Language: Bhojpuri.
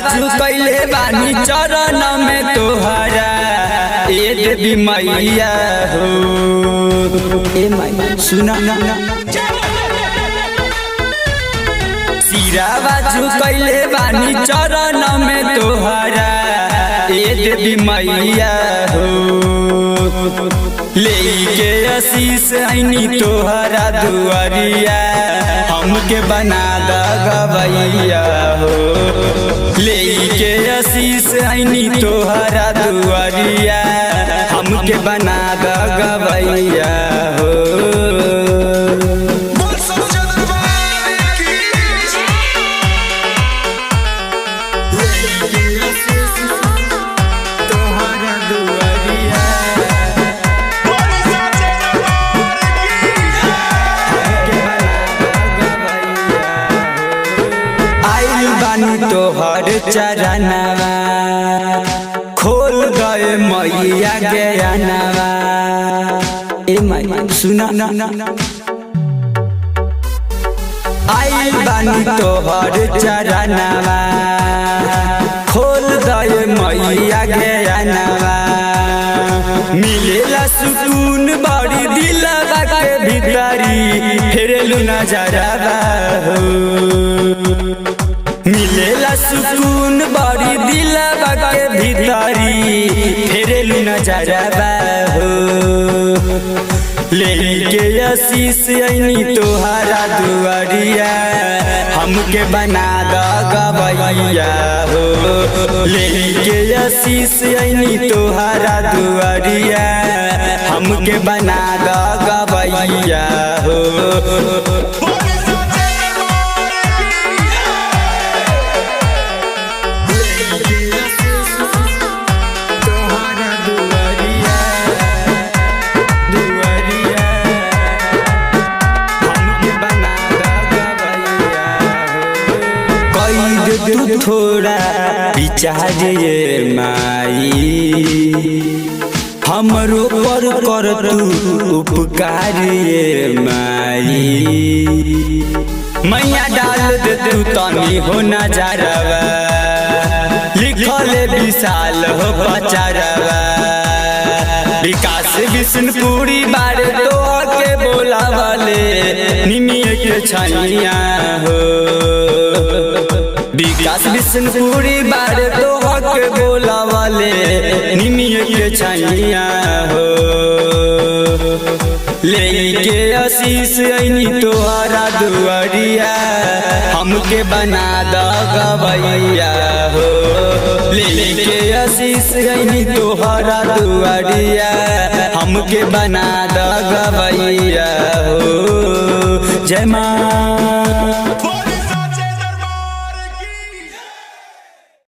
बाजू कैले बानी चरण में तोहरा ए देवी मैया हो। ए मैया सुना सिरा बाजू कैले बानी चरण में तोहरा ए देवी मैया हो। लेके आशीष आईनी तोहरा दुआरिया हमके बना द गवैया हो। लेके आशीष आईनी तोहरा दुआरिया हमके बना द गवैया हो। तोहर चरणवा खोल गए मैया ज्ञानवा। ए मैया सुना आई बानी तोहर चरणवा खोल गए मैया ज्ञानवा। मिलेला सुकून बड़ी दिलवा के भीतरी फेरेलू नजरवा हो। मिलेला सुकून बड़ी दिलवा के भीतरी फेरेलू नजरवा हो। लेके आशीष आईनी तोहरा दुआरिया हमके बना द गवैया हो। लेके आशीष आईनी तोहरा दुआरिया हमके बना द गवैया हो। तू थोड़ा विचार माई हमरो पर कर तू उपकार माई। मैया डाल दे तू तनी हो नजरवा लिखल विशाल हो पचरवा। विकास विष्णुपुरी बारे तो के बोलावले निमिया के छनिया हो। विकास विष्णुपुरी बारे तो हक बोलावले निमिया के छनिया हो। लेके आशीष आईनी तोहरा दुआरिया हमके बना द गवैया हो। लेके आशीष आईनी तोहरा दुआरिया हमके बना द गवैया हो। जय मां।